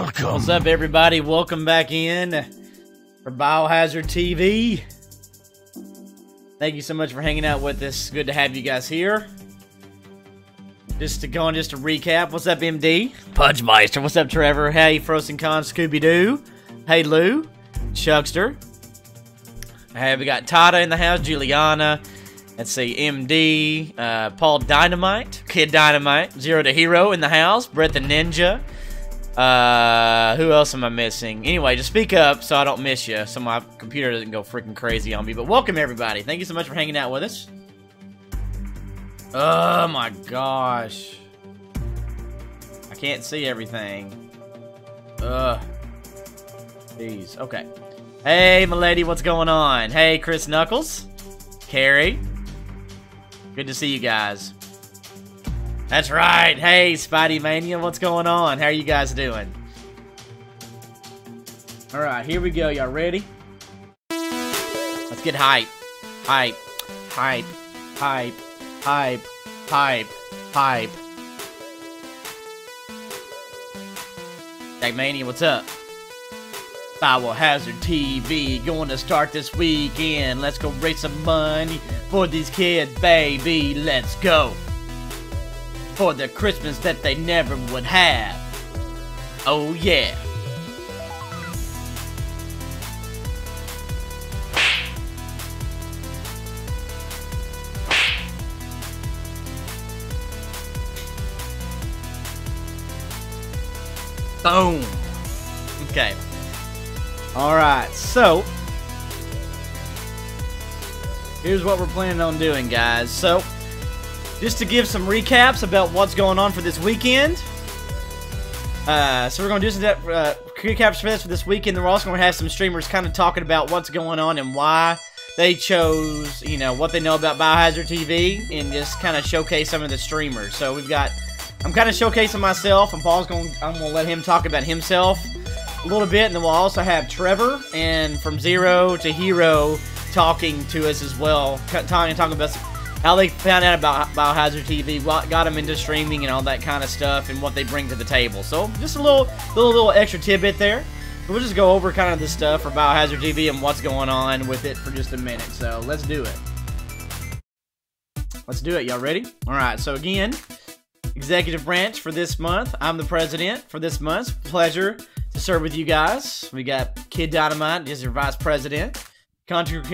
Welcome. What's up, everybody? Welcome back in for Biohazard TV. Thank you so much for hanging out with us. Good to have you guys here. Just to recap. What's up, MD? Pudgemeister. What's up, Trevor? Hey, Frozen Con, Scooby-Doo. Hey, Lou. Chuckster. Hey, we got Tata in the house. Juliana. Let's see, MD. Paul Dynamite. KidDynamite. Zero to Hero in the house. Brett the Ninja. Who else am I missing? Anyway, just speak up so I don't miss you, so my computer doesn't go freaking crazy on me. But welcome, everybody. Thank you so much for hanging out with us. Oh, my gosh. I can't see everything. Ugh. Jeez. Okay. Hey, my lady, what's going on? Hey, Chris Knuckles. Carrie. Good to see you guys. That's right. Hey, Spidey Mania, what's going on? How are you guys doing? All right, here we go. Y'all ready? Let's get hype. Hype. Hype. Hype. Hype. Hype. Hype. Hey, Mania, what's up? Biohazard TV going to start this weekend. Let's go raise some money for these kids, baby. Let's go. For the Christmas that they never would have. Oh yeah. Boom. Okay. Alright, so here's what we're planning on doing, guys. So just to give some recaps about what's going on for this weekend. So we're going to do some recaps for this weekend. Then we're also going to have some streamers kind of talking about what's going on and why they chose, you know, what they know about Biohazard TV, and just kind of showcase some of the streamers. So we've got, I'm kind of showcasing myself, and I'm going to let him talk about himself a little bit, and then we'll also have Trevor and from Zero to Hero talking to us as well, talking about how they found out about Biohazard TV, what got them into streaming and all that kind of stuff, and what they bring to the table. So just a little extra tidbit there. We'll just go over kind of the stuff for Biohazard TV and what's going on with it for just a minute. So let's do it. Let's do it. Y'all ready? All right. So again, executive branch for this month. I'm the president for this month. Pleasure to serve with you guys. We got KidDynamite as your vice president. Content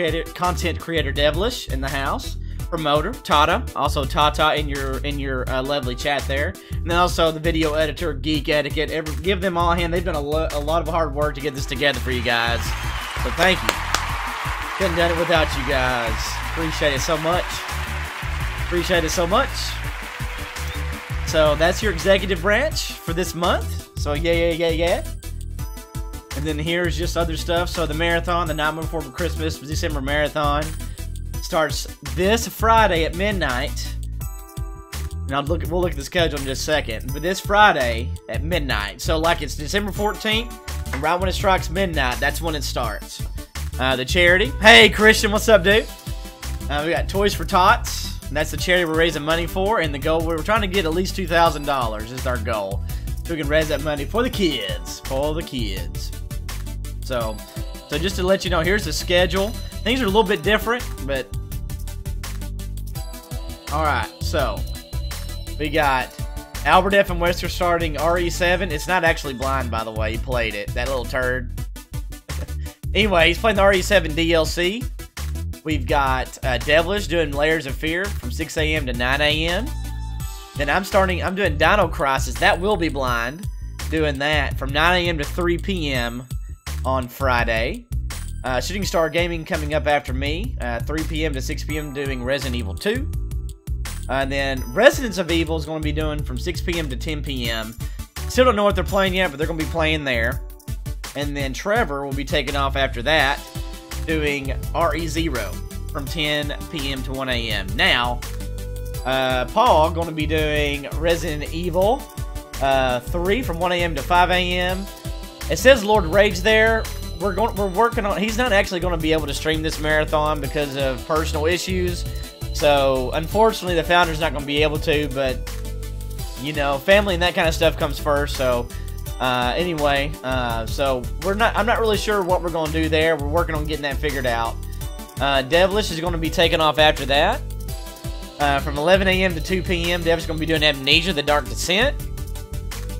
creator Devilish in the house. Promotor Tata, also Tata in your lovely chat there, and then also the video editor Geeketiquette. Give them all a hand. They've done a lot of hard work to get this together for you guys. So thank you. Couldn't done it without you guys. Appreciate it so much. Appreciate it so much. So that's your executive branch for this month. So yeah. And then here's just other stuff. So the marathon, the night before Christmas, December marathon, starts this Friday at midnight. And we'll look at the schedule in just a second. But this Friday at midnight. So like it's December 14th, and right when it strikes midnight, that's when it starts. The charity. Hey Christian, what's up, dude? We got Toys for Tots. And that's the charity we're raising money for. And the goal, we're trying to get at least $2,000 is our goal. So we can raise that money for the kids. For the kids. So just to let you know, here's the schedule. Things are a little bit different, but alright, so we got Albert F. and Wester starting RE7. It's not actually blind, by the way. He played it. That little turd. Anyway, he's playing the RE7 DLC. We've got Devilish doing Layers of Fear from 6 a.m. to 9 a.m. Then I'm doing Dino Crisis. That will be blind. Doing that from 9 a.m. to 3 p.m. on Friday. Shooting Star Gaming coming up after me. 3 p.m. to 6 p.m. doing Resident Evil 2. And then Residents of Evil is going to be doing from 6 p.m. to 10 p.m. Still don't know what they're playing yet, but they're going to be playing there. And then Trevor will be taking off after that, doing RE0 from 10 p.m. to 1 a.m. Now, Paul going to be doing Resident Evil 3 from 1 a.m. to 5 a.m. It says LordRage there. We're working on. He's not actually going to be able to stream this marathon because of personal issues. So unfortunately, the founder's not going to be able to. But you know, family and that kind of stuff comes first. So Anyway, so I'm not really sure what we're going to do there. We're working on getting that figured out. Devilish is going to be taking off after that. From 11 a.m. to 2 p.m. Devilish is going to be doing Amnesia: The Dark Descent.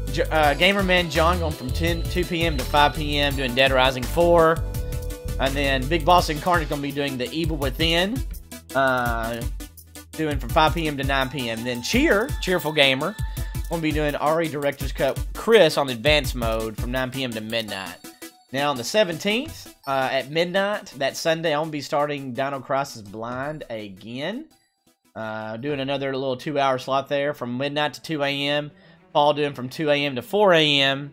Gamerman John going from 2 p.m. to 5 p.m. doing Dead Rising 4. And then Big Boss Incarnate is going to be doing The Evil Within. Doing from 5 p.m. to 9 p.m. Then Cheerful Gamer, going to be doing RE Director's Cut Chris on Advanced Mode from 9 p.m. to midnight. Now on the 17th, at midnight, that Sunday, I'm going to be starting Dino Crisis Blind again. Doing another little 2-hour slot there from midnight to 2 a.m. Paul doing from 2 a.m. to 4 a.m.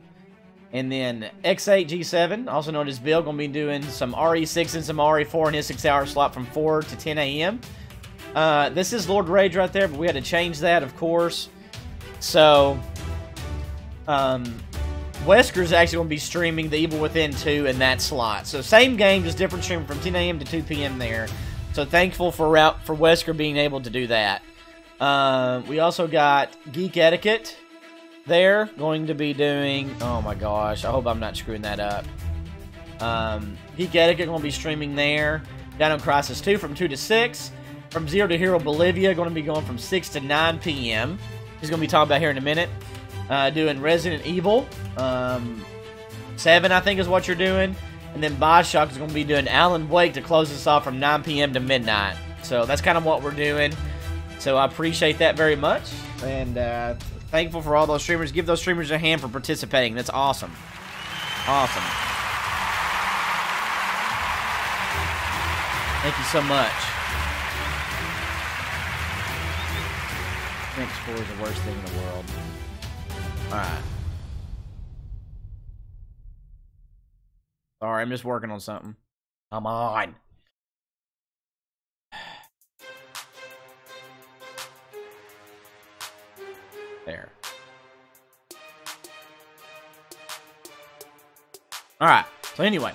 And then X8G7, also known as Bill, going to be doing some RE6 and some RE4 in his 6-hour slot from 4 to 10 a.m. This is LordRage right there, but we had to change that, of course. So, Wesker's actually going to be streaming The Evil Within 2 in that slot. So, same game, just different stream from 10 a.m. to 2 p.m. there. So, thankful for Wesker being able to do that. We also got Geeketiquette there, going to be doing... Oh my gosh, I hope I'm not screwing that up. Geeketiquette going to be streaming there. Dino Crisis 2 from 2 to 6. From Zero to Hero Bolivia, going to be going from 6 to 9 p.m. He's going to be talking about here in a minute. Doing Resident Evil 7, I think is what you're doing. And then Bioshock is going to be doing Alan Wake to close us off from 9 p.m. to midnight. So that's kind of what we're doing. So I appreciate that very much. And thankful for all those streamers. Give those streamers a hand for participating. That's awesome. Awesome. Thank you so much. Next 4 is the worst thing in the world. Alright. Sorry, I'm just working on something. Come on. There. Alright, so anyway.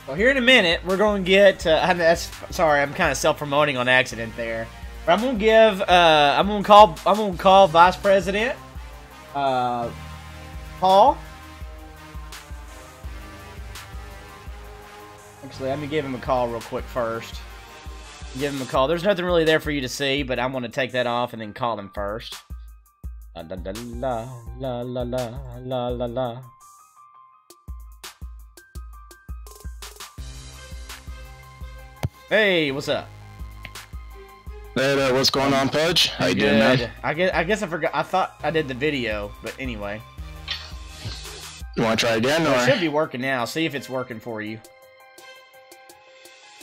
So here in a minute, we're going to get... sorry, I'm kind of self-promoting on accident there. But I'm going to give... I'm going to call Vice President Paul. Actually, let me give him a call real quick first. Give him a call. There's nothing really there for you to see, but I'm going to take that off and then call him first. La la la la la la la la la. Hey, what's up? Hey, what's going on, Pudge? How you doing, man? I guess I forgot. I thought I did the video, but anyway. You want to try again, or? It should be working now. See if it's working for you.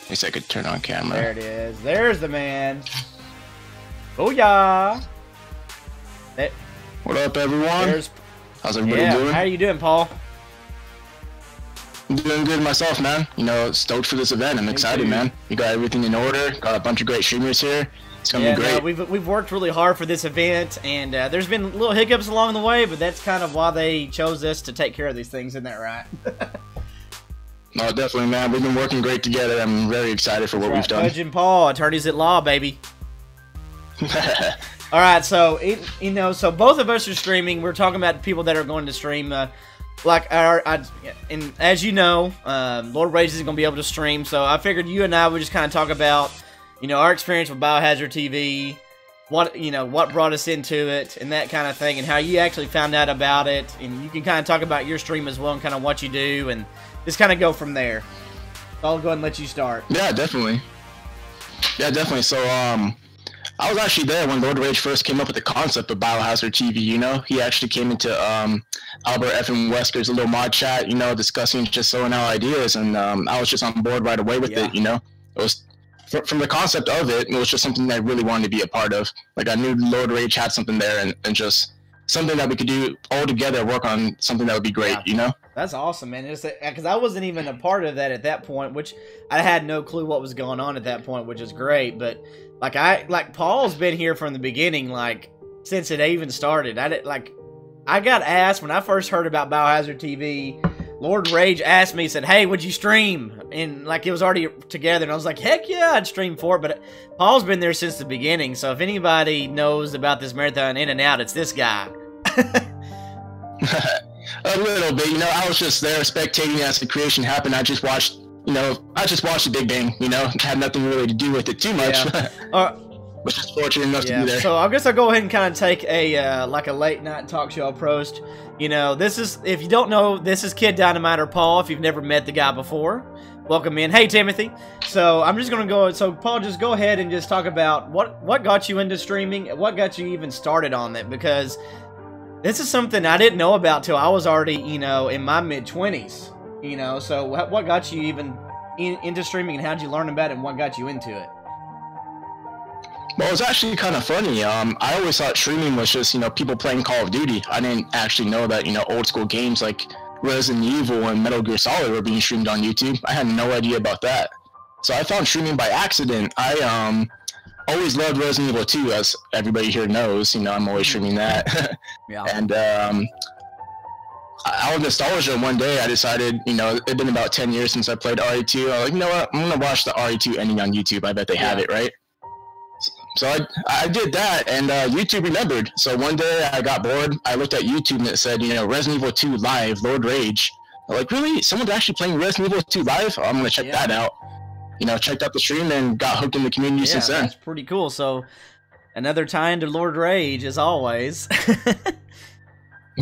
At least I could turn on camera. There it is. There's the man. Booyah! What up, everyone? How's everybody doing? How are you doing, Paul? I'm doing good myself, man. You know, stoked for this event. I'm excited, man. You got everything in order. Got a bunch of great streamers here. It's gonna be great. No, we've worked really hard for this event, and there's been little hiccups along the way, but that's kind of why they chose us to take care of these things, isn't that right? No, definitely, man. We've been working great together. I'm very excited for what we've done. Judge and Paul, attorneys at law, baby. All right, so so both of us are streaming. We're talking about people that are going to stream. And as you know, LordRage is going to be able to stream. So I figured you and I would just kind of talk about, our experience with Biohazard TV, what brought us into it, and that kind of thing, and how you actually found out about it. And you can kind of talk about your stream as well and kind of what you do, and just kind of go from there. So I'll go ahead and let you start. Yeah, definitely. So, I was actually there when LordRage first came up with the concept of Biohazard TV, He actually came into Albert F. and Wesker's little mod chat, discussing just throwing out ideas, and I was just on board right away with it, It was, from the concept of it, it was just something that I really wanted to be a part of. Like, I knew LordRage had something there, and just something that we could do all together, work on something that would be great, That's awesome, man. Because I wasn't even a part of that at that point, which I had no clue what was going on at that point, which is great, but... Like Paul's been here from the beginning, since it even started. I got asked when I first heard about Biohazard TV. LordRage asked me, he said, hey, would you stream? And like it was already together, and I was like, heck yeah, I'd stream for it. But Paul's been there since the beginning, so if anybody knows about this marathon in and out, it's this guy. A little bit, you know, I was just there spectating as the creation happened. I just watched, you know, the Big Bang, you know, had nothing really to do with it too much. Yeah. Was just fortunate enough to be there. So I guess I'll go ahead and kind of take a like a late night talk show approach. You know, this is, if you don't know, this is KidDynamite or Paul. If you've never met the guy before, welcome in. Hey Timothy. So I'm just gonna go. So Paul, just go ahead and just talk about what got you into streaming, what got you even started on it, because this is something I didn't know about till I was already, you know, in my mid-20s. You know, so what got you even into streaming, and how did you learn about it, and what got you into it? Well, it was actually kind of funny. I always thought streaming was just, you know, people playing Call of Duty. I didn't actually know that, you know, old school games like Resident Evil and Metal Gear Solid were being streamed on YouTube. I had no idea about that. So I found streaming by accident. I always loved Resident Evil 2, as everybody here knows. You know, I'm always streaming that. Yeah. And out of nostalgia, one day I decided, you know, it'd been about 10 years since I played RE2. I was like, you know what, I'm going to watch the RE2 ending on YouTube. I bet they have it, right? So I did that, and YouTube remembered. So one day I got bored. I looked at YouTube and it said, you know, Resident Evil 2 live, LordRage. I'm like, really? Someone's actually playing Resident Evil 2 live? Oh, I'm going to check that out. You know, checked out the stream and got hooked in the community since then. That's pretty cool. So another tie into LordRage, as always.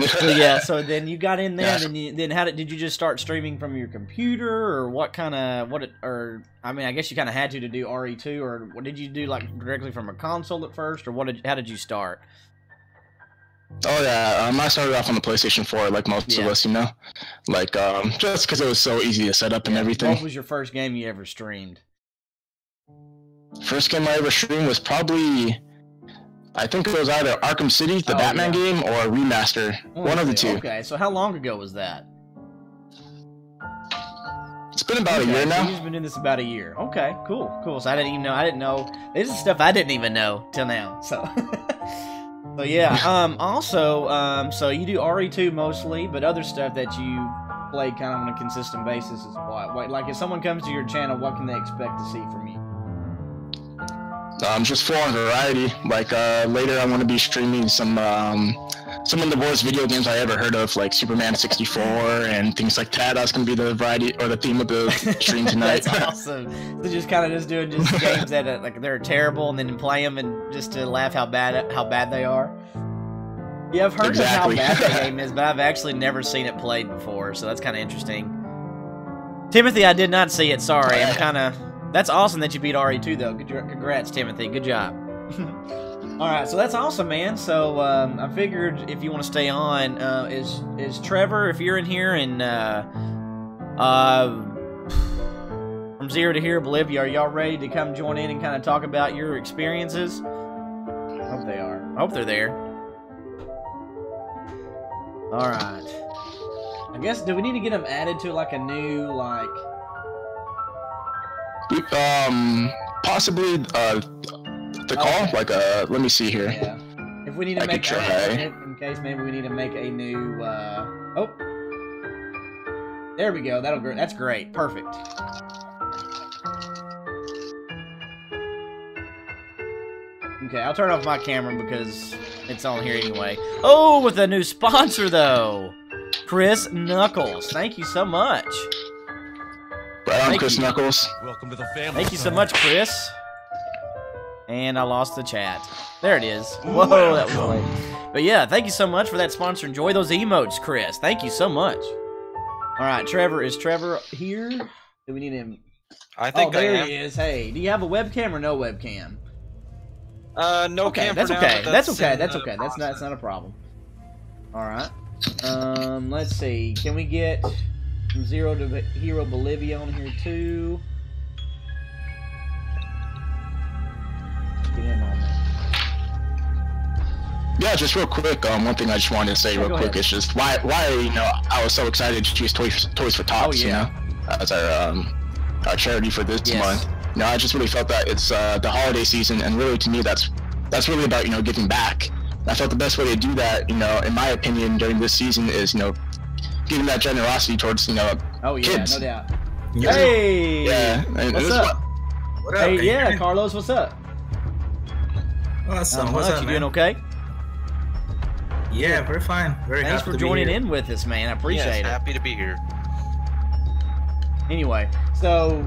So, yeah, so then you got in there, and then how did you just start streaming from your computer, or what kind of, or I mean, I guess you kind of had to do RE2, or what did you do, like directly from a console at first, or how did you start? Oh yeah, I started off on the PlayStation 4 like most of us, you know, like just because it was so easy to set up and everything. What was your first game you ever streamed? First game I ever streamed was probably, I think it was either Arkham City, the Batman game, or a remaster. One of the two. Okay, so how long ago was that? It's been about a year now. So you've been doing this about a year. Okay, cool. So I didn't know. This is stuff I didn't even know till now. So, so yeah. Also, so you do RE2 mostly, but other stuff that you play kind of on a consistent basis is what? Like if someone comes to your channel, what can they expect to see from you? Just full on variety. Like later, I want to be streaming some of the worst video games I ever heard of, like Superman 64 and things like that. That's gonna be the variety or the theme of the stream tonight. That's awesome. So just kind of doing games that like they're terrible, and then play them and just to laugh how bad they are. Yeah, I've heard of how bad that game is, but I've actually never seen it played before, so that's kind of interesting. Timothy, I did not see it. Sorry, I'm kind of. That's awesome that you beat RE2, though. Congrats, Timothy. Good job. Alright, so that's awesome, man. So, I figured if you want to stay on, is Trevor, if you're in here, and, from Zero to Hero Bolivia, are y'all ready to come join in and kind of talk about your experiences? I hope they are. I hope they're there. Alright. I guess, do we need to get them added to, like, a new, like... Possibly, the call, like, let me see here. Yeah. If we need to make in case maybe we need to make a new, oh. There we go, that's great, perfect. Okay, I'll turn off my camera because it's on here anyway. Oh, with a new sponsor, though. Chris Knuckles, thank you so much. I'm Chris Knuckles. Welcome to the family. Thank you so much, Chris. And I lost the chat. There it is. Whoa, that was late. But yeah, thank you so much for that sponsor. Enjoy those emotes, Chris. Thank you so much. All right, Trevor. Is Trevor here? Do we need him? I think there he is. Hey, do you have a webcam or no webcam? No cam. That's for okay. now, That's okay. That's okay. That's not a problem. All right. Let's see. Can we get from Zero to Hero Bolivia on here too? Get in on that. Yeah, just real quick. One thing I just wanted to say real quick is just why you know I was so excited to choose Toys for Tots. You know, as our charity for this month. You know, I just really felt that it's the holiday season, and really to me that's really about, you know, giving back. And I felt the best way to do that, you know, in my opinion, during this season is, you know, giving that generosity towards, you know, Oh yeah, kids. no doubt. Yeah. Hey, Yeah, and what's it was up? fun. What up? Hey, Can you yeah, hear me? Carlos, what's up? Awesome. Not What's much. up, You man? doing okay? Yeah, very fine. Very Thanks happy for to be joining here. in with us, man. I appreciate Yes, it. happy to be here. Anyway, so,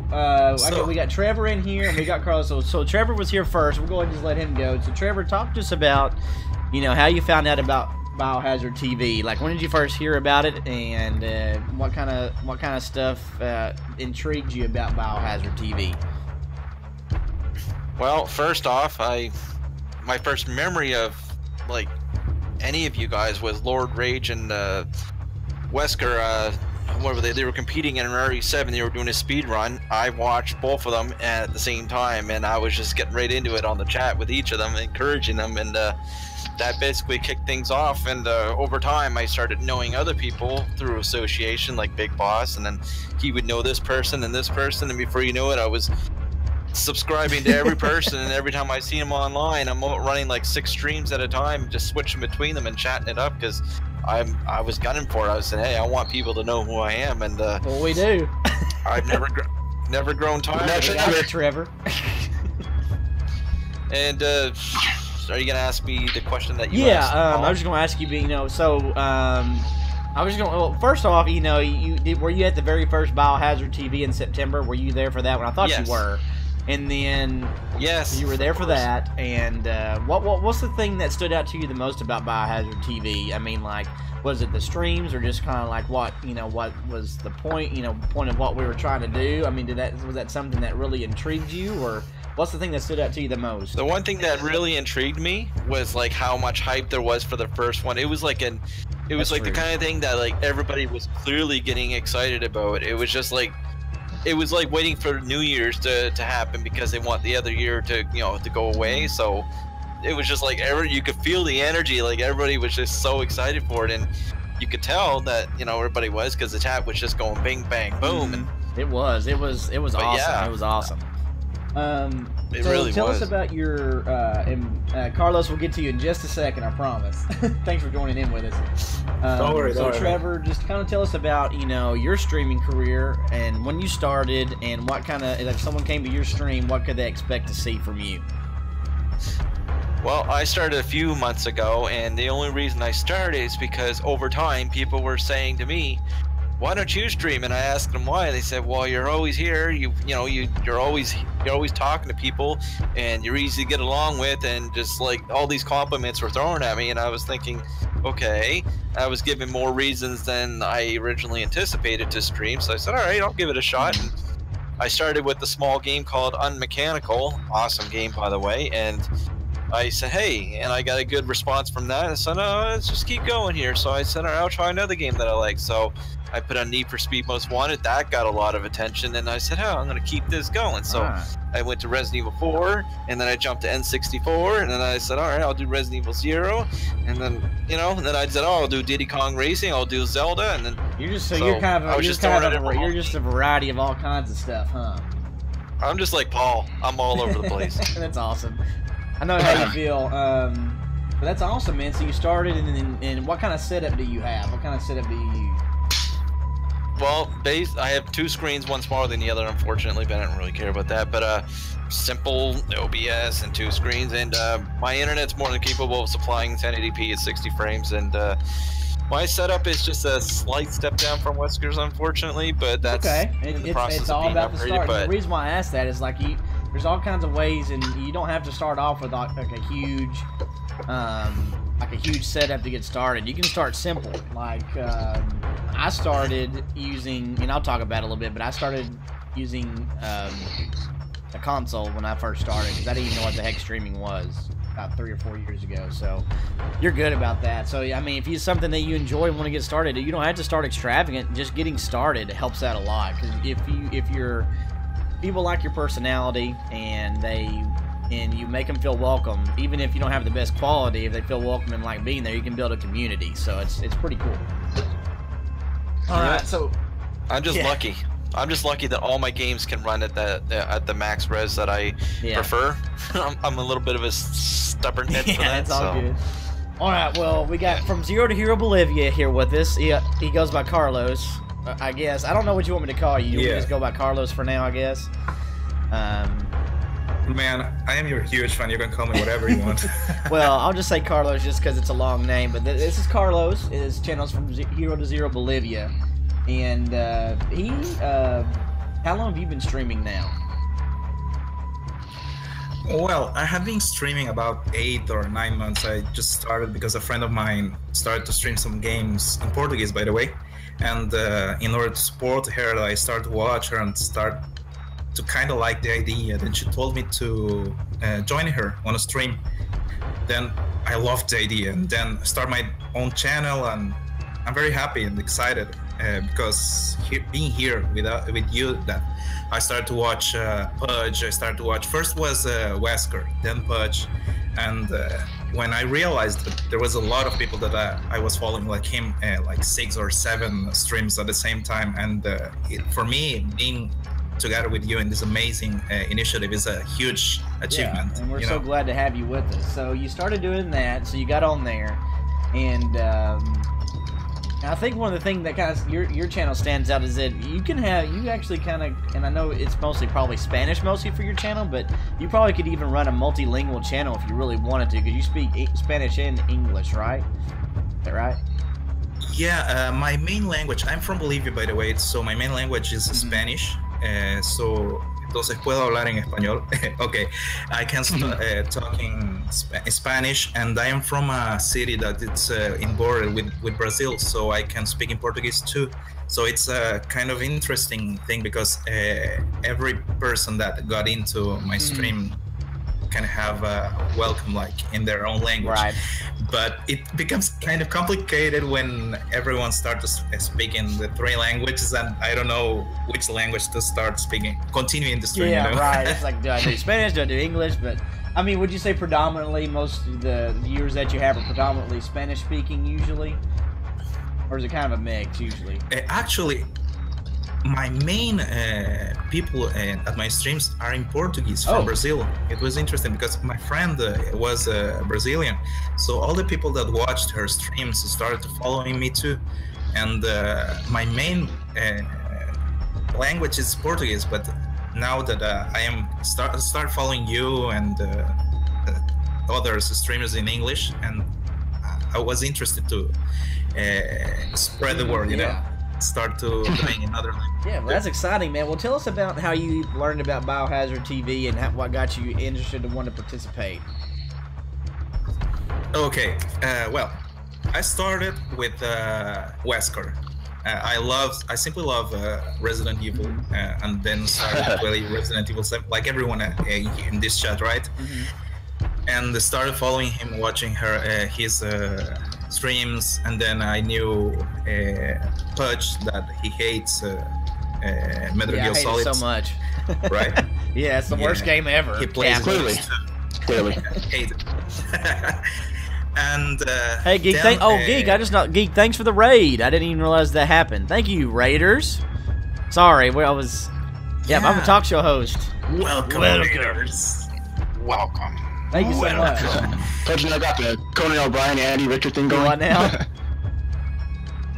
we got Trevor in here and we got Carlos. So Trevor was here first. We'll go ahead and just let him go. So Trevor, talk to us about, you know, how you found out about Biohazard TV. Like, when did you first hear about it, and what kind of stuff intrigued you about Biohazard TV? Well, first off, my first memory of like any of you guys was LordRage and Wesker. What were they? They were competing in an RE7. They were doing a speed run. I watched both of them at the same time, and I was just getting right into it on the chat with each of them, encouraging them, and that basically kicked things off. And over time, I started knowing other people through association, like Big Boss, and then he would know this person, and before you know it, I was subscribing to every person, and every time I see them online, I'm running like 6 streams at a time, just switching between them and chatting it up, because I was gunning for it. I was saying, hey, I want people to know who I am, and Well, we do. I've never grown tired of We it. got you, Trevor. And are you gonna ask me the question that you Yeah, asked? I was just gonna ask you, you know, so I was gonna. Well, first off, you know, were you at the very first Biohazard TV in September? Were you there for that one? I thought Yes. you were. And then Yes, you were there of for course. that. And what's the thing that stood out to you the most about Biohazard TV? I mean, like, was it the streams, or just kind of like what was the point? You know, point of what we were trying to do. I mean, was that something that really intrigued you, or what's the thing that stood out to you the most? The one thing that really intrigued me was like how much hype there was for the first one. It was like the kind of thing that like everybody was clearly getting excited about. It was just like, it was like waiting for New Year's to happen, because they want the other year to, you know, to go away. So it was just like you could feel the energy, like everybody was just so excited for it, and you could tell that, you know, everybody was, because the chat was just going bing bang boom. And It was awesome. yeah. It was awesome. It So really tell was. us about your Carlos. We'll get to you in just a second, I promise. Thanks for joining in with us. Don't worry, So don't worry. Trevor, just kind of tell us about, you know, your streaming career and when you started, and what kind of, if someone came to your stream, what could they expect to see from you? Well, I started a few months ago, and the only reason I started is because over time people were saying to me, why don't you stream? And I asked them why. They said, well, you're always here. You're always talking to people, and you're easy to get along with, and just like all these compliments were thrown at me. And I was thinking, okay, I was given more reasons than I originally anticipated to stream. So I said, all right, I'll give it a shot. And I started with a small game called Unmechanical. Awesome game, by the way. And I said, hey, and I got a good response from that. I said, no, let's just keep going here. So I said, all right, I'll try another game that I like. So I put on Need for Speed Most Wanted. That got a lot of attention, and I said, oh, I'm going to keep this going. So I went to Resident Evil 4, and then I jumped to N64, and then I said, all right, I'll do Resident Evil 0, and then, you know, and then I said, oh, I'll do Diddy Kong Racing, I'll do Zelda, and then You're just So, you're kind of I was you're just kind throwing of it you're just a variety of all kinds of stuff, huh? I'm just like Paul. I'm all over the place. That's awesome. I know how you feel. But that's awesome, man. So you started, and what kind of setup do you have? What kind of setup do you use? Well, I have 2 screens, one smaller than the other, unfortunately, but I don't really care about that. But simple OBS and 2 screens, and my internet's more than capable of supplying 1080p at 60 frames, and my setup is just a slight step down from Wesker's, unfortunately, but that's okay. in the process It's of all being about the upgraded. start. But The reason why I asked that is like there's all kinds of ways, and you don't have to start off with like a huge setup to get started. You can start simple. Like I started using, and I'll talk about it a little bit, but I started using a console when I first started, because I didn't even know what the heck streaming was about 3 or 4 years ago. So you're good about that. So I mean, if it's something that you enjoy and want to get started, you don't have to start extravagant. Just getting started helps out a lot, because if people like your personality, and you make them feel welcome, even if you don't have the best quality, if they feel welcome and like being there, you can build a community. So it's pretty cool. All right, so I'm just lucky. I'm just lucky that all my games can run at the max res that I prefer. I'm a little bit of a stubborn head for that. That's all so. good. All right, well, we got From Zero to Hero Bolivia here with us. He goes by Carlos, I guess. I don't know what you want me to call you. You want me to just go by Carlos for now, I guess? Man, I am your huge fan. You can call me whatever you want. Well, I'll just say Carlos just because it's a long name. But this is Carlos. His channel's From Hero to Zero Bolivia. And how long have you been streaming now? Well, I have been streaming about 8 or 9 months. I just started because a friend of mine started to stream some games in Portuguese, by the way. And in order to support her, I started to watch her and start to kind of like the idea. Then she told me to join her on a stream. Then I loved the idea, and then start my own channel, and I'm very happy and excited because being here with you, that I started to watch Pudge. I started to watch, first was Wesker, then Pudge, and when I realized that there was a lot of people that I was following like him, like 6 or 7 streams at the same time, and for me, being together with you in this amazing initiative is a huge achievement. Yeah, and we're so glad to have you with us. So you started doing that, so you got on there, and I think one of the things that kind of your channel stands out is that you actually kind of, and I know it's mostly probably Spanish mostly for your channel, but you probably could even run a multilingual channel if you really wanted to, because you speak Spanish and English, right? Is that right? Yeah, my main language, I'm from Bolivia, by the way, so my main language is Spanish. So entonces puedo hablar en español. Okay, I can talk in Spanish, and I am from a city that it's in border with Brazil, so I can speak in Portuguese too. So it's a kind of interesting thing because every person that got into my stream can have a welcome like in their own language. Right. But it becomes kind of complicated when everyone starts speaking the 3 languages, and I don't know which language to start speaking, continuing the stream. Yeah, you know? Right. It's like, do I do Spanish? Do I do English? But I mean, would you say predominantly most of the viewers that you have are predominantly Spanish speaking usually, or is it kind of a mix usually? Actually, my main people at my streams are in Portuguese from Brazil. It was interesting because my friend was Brazilian, so all the people that watched her streams started following me too. And my main language is Portuguese, but now that I am start following you and other streamers in English, and I was interested to spread the word, you know. Start to doing another language. Yeah, well, that's exciting, man. Well, tell us about how you learned about Biohazard TV and what got you interested and want to participate. Okay, well, I started with Wesker. I simply love Resident Evil, and then started to play Resident Evil 7, like everyone in this chat, right? And started following him, watching his streams, and then I knew Pudge that he hates Metal Gear Solid so much. Right? Yeah, it's the worst game ever. He plays clearly. Hate it. And hey, Geek, Geek, thanks for the raid. I didn't even realize that happened. Thank you, Raiders. Sorry, I'm a talk show host. Welcome. Raiders. Welcome. Thank you so much. Pudge and I got the Conan O'Brien, Andy Richter thing going. What now?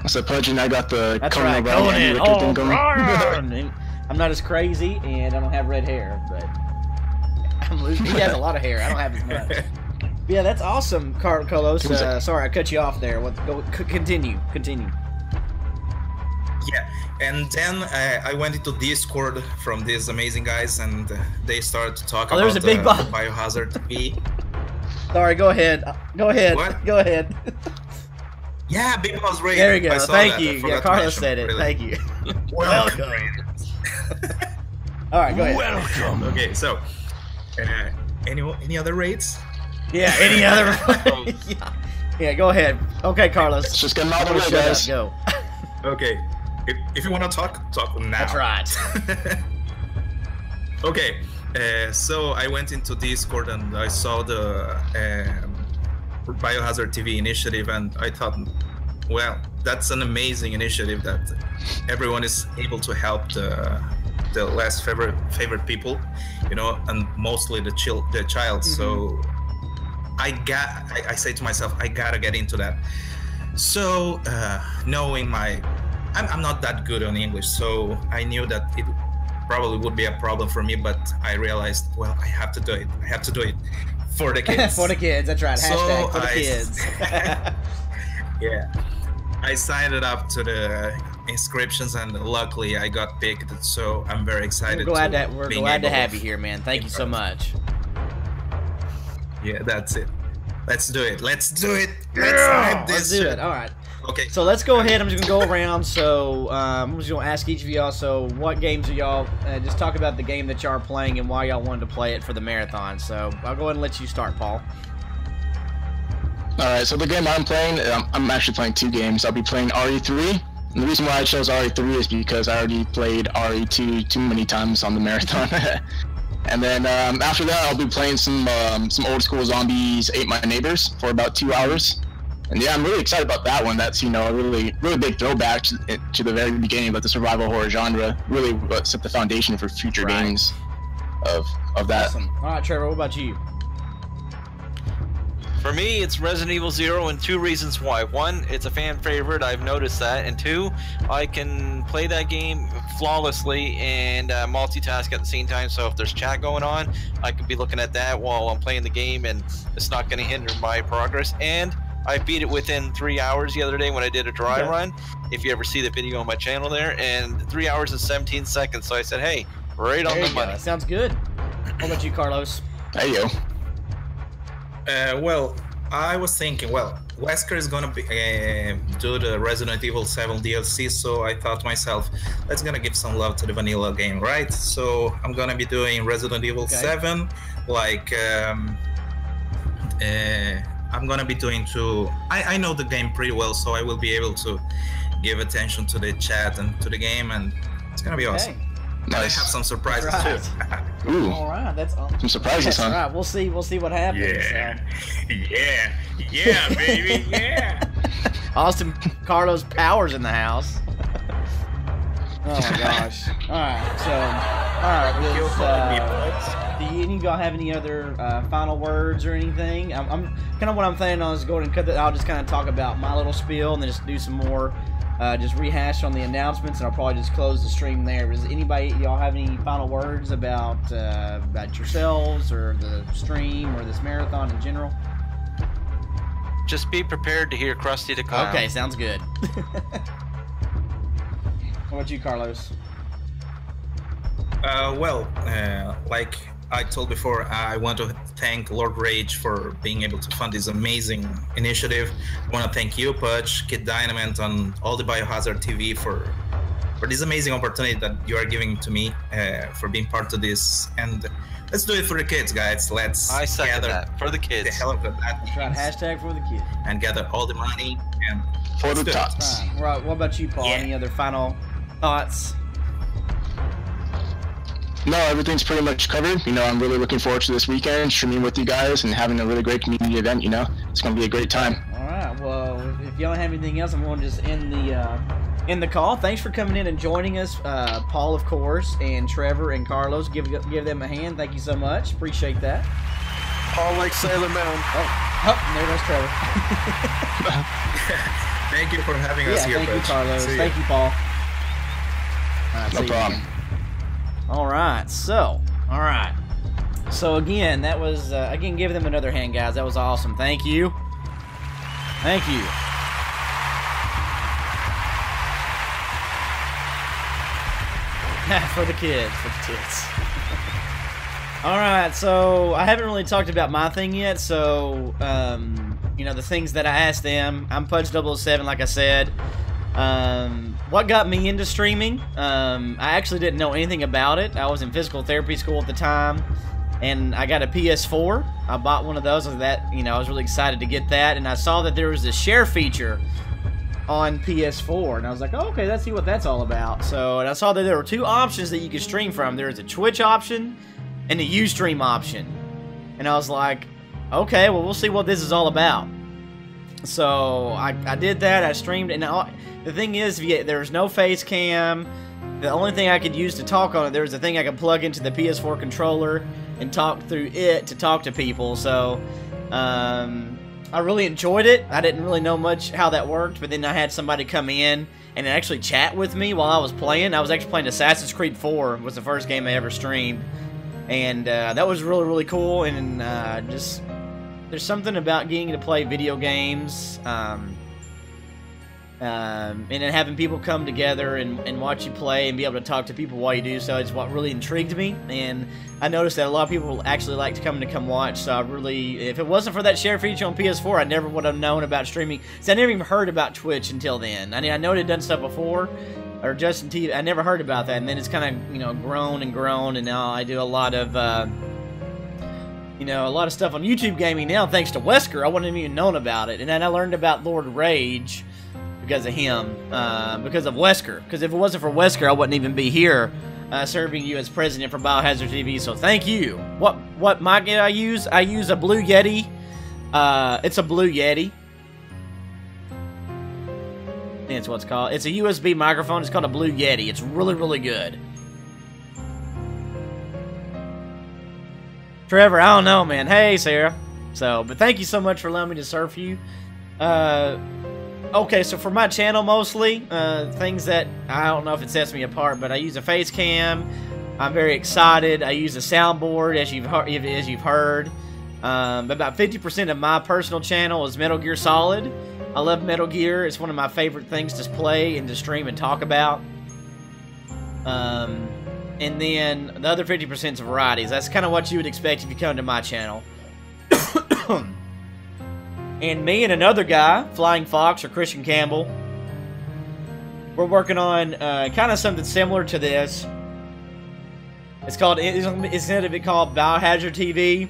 I said Pudge and I got the Conan right, O'Brien, Andy Richter thing going. I'm not as crazy, and I don't have red hair, but he has a lot of hair. I don't have as much. Yeah, that's awesome, Carlos. Sorry, I cut you off there. Continue. Yeah, and then I went into Discord from these amazing guys, and they started to talk about there's a big Biohazard TV. Sorry, go ahead. What? Go ahead. Yeah, Big Boss Raid. There you go. Thank you. Yeah, Carlos said it. Really. Thank you. Welcome. All right, go ahead. Welcome. Okay, so any other raids? Yeah, any other? Yeah, go ahead. Okay, Carlos. Let's just get them out of the way, guys. Go. Okay. If you want to talk now. That's right. Okay, so I went into Discord and I saw the Biohazard TV initiative, and I thought, well, that's an amazing initiative that everyone is able to help the less favorite people, you know, and mostly the child. So I say to myself, I gotta get into that. So knowing I'm not that good on English, so I knew that it probably would be a problem for me, but I realized, well, I have to do it. I have to do it for the kids. For the kids, that's right. Hashtag for the kids. Yeah. I signed it up to the inscriptions, and luckily I got picked, so I'm very excited. We're glad to have you here, man. Thank you so much. Yeah, that's it. Let's do it. Let's do it. Let's do it. All right. Okay. So let's go ahead. I'm just gonna go around. So I'm just gonna ask each of y'all. So what games are y'all? Just talk about the game that y'all are playing and why y'all wanted to play it for the marathon. So I'll go ahead and let you start, Paul. All right. So the game I'm playing, I'm actually playing 2 games. I'll be playing RE3. And the reason why I chose RE3 is because I already played RE2 too many times on the marathon. And then after that, I'll be playing some old school zombies, Ate My Neighbors for about 2 hours. And yeah, I'm really excited about that one. That's, you know, a really big throwback to the very beginning of the survival horror genre. Really set the foundation for future games of that. Awesome. All right, Trevor, what about you? For me, it's Resident Evil 0, and 2 reasons why. 1, it's a fan favorite, I've noticed that, and 2, I can play that game flawlessly and multitask at the same time, so if there's chat going on, I can be looking at that while I'm playing the game, and it's not going to hinder my progress. And I beat it within 3 hours the other day when I did a dry run, if you ever see the video on my channel there, and 3 hours and 17 seconds, so I said, hey, right on the money. That sounds good. What about you, Carlos? Hey, yo. Well, I was thinking, well, Wesker is gonna be do the Resident Evil 7 DLC, so I thought to myself, let's gonna give some love to the vanilla game, right? So I'm gonna be doing Resident Evil 7, like I'm gonna be doing I know the game pretty well, so I will be able to give attention to the chat and to the game, and it's gonna be awesome. And I have some surprises too. Ooh. All right, that's awesome. Some surprises, huh? All right, we'll see what happens. Yeah, baby, yeah. Austin Carlos Powers in the house. Oh my gosh. All right, do any of y'all have any other final words or anything? I'm kind of what I'm planning on is going and cut that. I'll just kind of talk about my little spiel and then just do some more. Just rehash on the announcements, and I'll probably just close the stream there. Does y'all have any final words about yourselves or the stream or this marathon in general? Just be prepared to hear Krusty the Clown. Okay, sounds good. What about you, Carlos? Like I told before, I want to thank LordRage for being able to fund this amazing initiative. I want to thank you, Pudge, KidDynamite, and all the Biohazard TV for this amazing opportunity that you are giving to me for being part of this. And let's do it for the kids, guys. I second that. For the kids. The hell of that. That's right. Hashtag for the kids. And gather all the money and for the Tots. Right. What about you, Paul? Yeah. Any other final thoughts? No, everything's pretty much covered. You know, I'm really looking forward to this weekend, streaming with you guys and having a really great community event, you know. It's going to be a great time. All right. Well, if y'all don't have anything else, I'm going to just end the call. Thanks for coming in and joining us, Paul, of course, and Trevor and Carlos. Give them a hand. Thank you so much. Appreciate that. Paul like Sailor Moon. Oh, there goes Trevor. Thank you for having us here, thank you, Carlos. Thank you, Paul. No problem. All right, so again, that was again, give them another hand, guys. That was awesome. Thank you. For the kids. All right, so I haven't really talked about my thing yet. So you know, the things that I asked them. I'm Pudge007, like I said. What got me into streaming? I actually didn't know anything about it. I was in physical therapy school at the time, and I got a PS4. I bought one of those. That, you know, I was really excited to get that, and I saw that there was this share feature on PS4, and I was like, oh, okay, let's see what that's all about. So, and I saw that there were 2 options that you could stream from. There was a Twitch option and a Ustream option, and I was like, okay, well, we'll see what this is all about. So I did that. I streamed, and the thing is, there's no face cam. The only thing I could use to talk on it, there was a thing I could plug into the PS4 controller and talk through it to talk to people. So I really enjoyed it. I didn't really know much how that worked, but then I had somebody come in and actually chat with me while I was playing. I was actually playing Assassin's Creed 4. It was the first game I ever streamed. And that was really, really cool. And just, there's something about getting to play video games. And then having people come together and watch you play and be able to talk to people while you do so is what really intrigued me. And I noticed that a lot of people actually like to come watch. So I really, if it wasn't for that share feature on PS4, I never would have known about streaming. So I never even heard about Twitch until then. I mean, I know they'd done stuff before, or Justin TV. I never heard about that. And then it's kind of, you know, grown and grown. And now I do a lot of, you know, a lot of stuff on YouTube gaming now thanks to Wesker. I wouldn't have even known about it. And then I learned about LordRage because of him, because of Wesker. Because if it wasn't for Wesker, I wouldn't even be here serving you as president for Biohazard TV. So thank you. What mic did I use? I use a Blue Yeti. It's a Blue Yeti. I think that's what it's called. It's a USB microphone. It's called a Blue Yeti. It's really, really good. Trevor, I don't know, man. Hey, Sarah. So, but thank you so much for allowing me to serve you. Okay, so for my channel mostly, things that, I don't know if it sets me apart, but I use a face cam. I'm very excited. I use a soundboard, as you've heard. About 50% of my personal channel is Metal Gear Solid. I love Metal Gear. It's one of my favorite things to play and to stream and talk about. And then the other 50% is varieties. That's kind of what you would expect if you come to my channel. And me and another guy, Flying Fox or Christian Campbell, we're working on kind of something similar to this. It's going to be called Biohazard TV.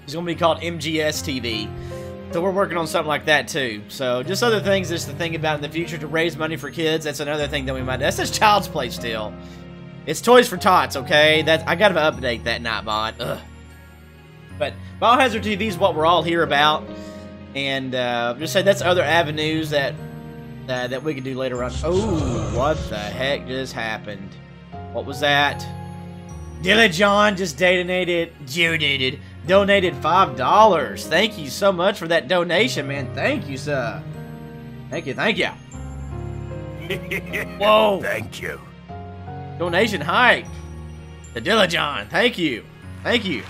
It's going to be called MGS TV. So we're working on something like that too. So just other things just to think about in the future to raise money for kids. That's another thing that we might do. That's just Child's Play still. It's Toys for Tots, okay? I got to update that Nightbot. Ugh. But Biohazard TV is what we're all here about. And just say that's other avenues that we could do later on. Oh, what the heck just happened? What was that? Dylan John just donated $5. Thank you so much for that donation, man. Thank you, sir. Thank you, thank you. Whoa. Thank you. Donation hike. The Dylan John. Thank you. Thank you.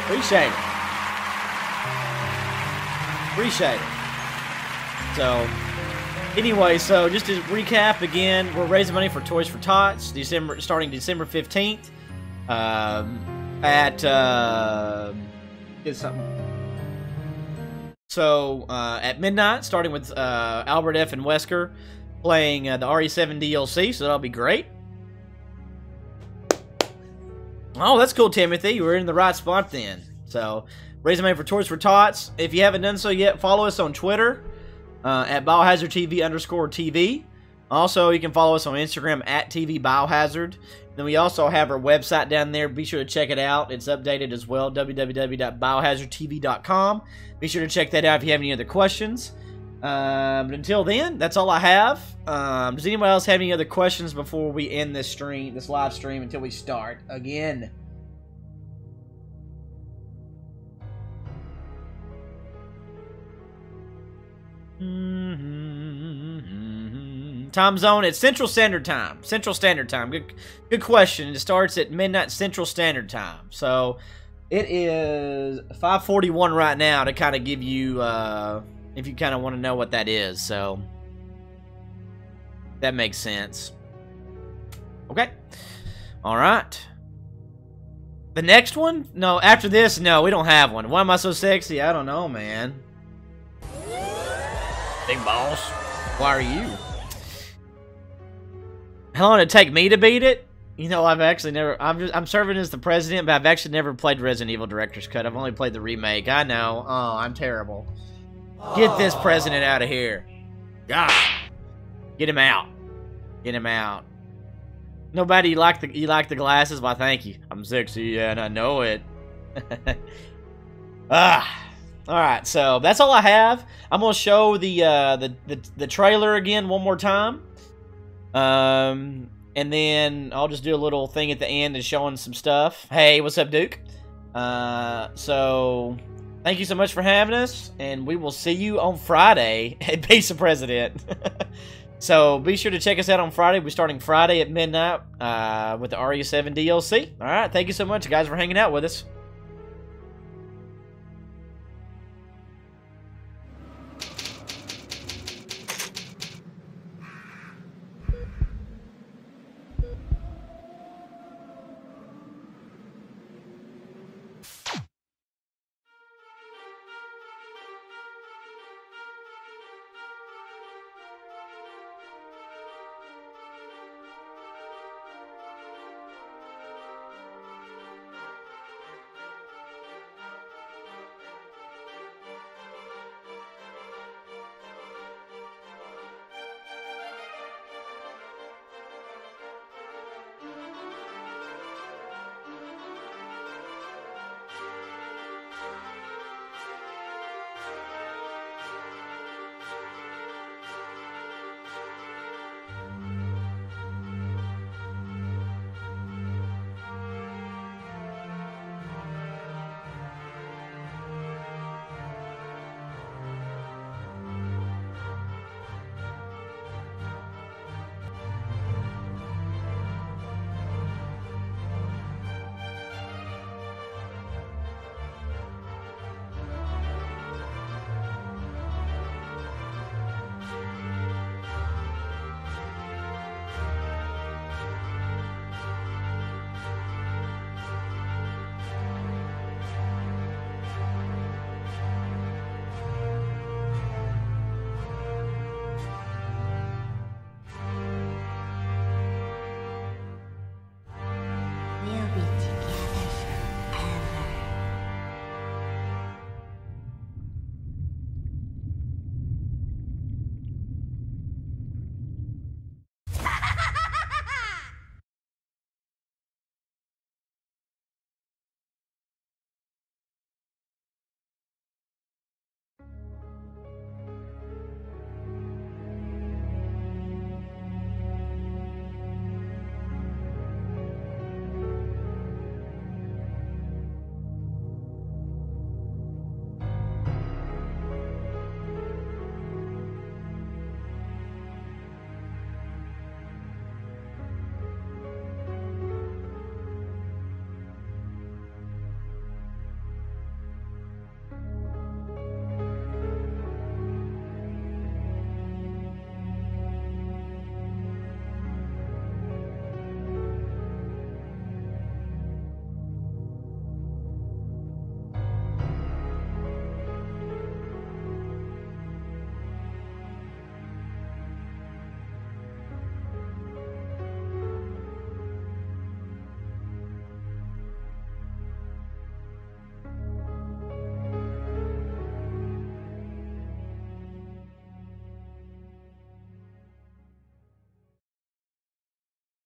Appreciate it. Appreciate it. So, anyway, so just to recap again, we're raising money for Toys for Tots, starting December 15th. At midnight, starting with Albert F. and Wesker playing the RE7 DLC, so that'll be great. Oh, that's cool, Timothy. We're in the right spot then. So, raising money for Toys for Tots. If you haven't done so yet, follow us on Twitter at BiohazardTV_TV. Also, you can follow us on Instagram at TV Biohazard. Then we also have our website down there. Be sure to check it out. It's updated as well, www.biohazardtv.com. Be sure to check that out if you have any other questions. But until then, that's all I have. Does anyone else have any other questions before we end this live stream until we start again? Time zone, it's Central Standard Time. Central Standard Time. Good question. It starts at midnight Central Standard Time. So it is 5:41 right now to kind of give you, if you kind of want to know what that is. So that makes sense. Okay. All right. The next one? No, after this, no, we don't have one. Why am I so sexy? I don't know, man. Big boss. Why are you? How long did it take me to beat it? You know, I've actually never... I'm serving as the president, but I've actually never played Resident Evil Director's Cut. I've only played the remake. I know. Oh, I'm terrible. Get this president out of here. God. Get him out. Get him out. Nobody, you like the glasses? Why, thank you. I'm sexy, and I know it. Alright, so that's all I have. I'm going to show the trailer again one more time. And then I'll just do a little thing at the end and showing some stuff. Hey, what's up, Duke? So Thank you so much for having us, and we will see you on Friday at Base of President. So be sure to check us out on Friday. We're starting Friday at midnight with the RE7 DLC. All right, thank you so much, guys, for hanging out with us.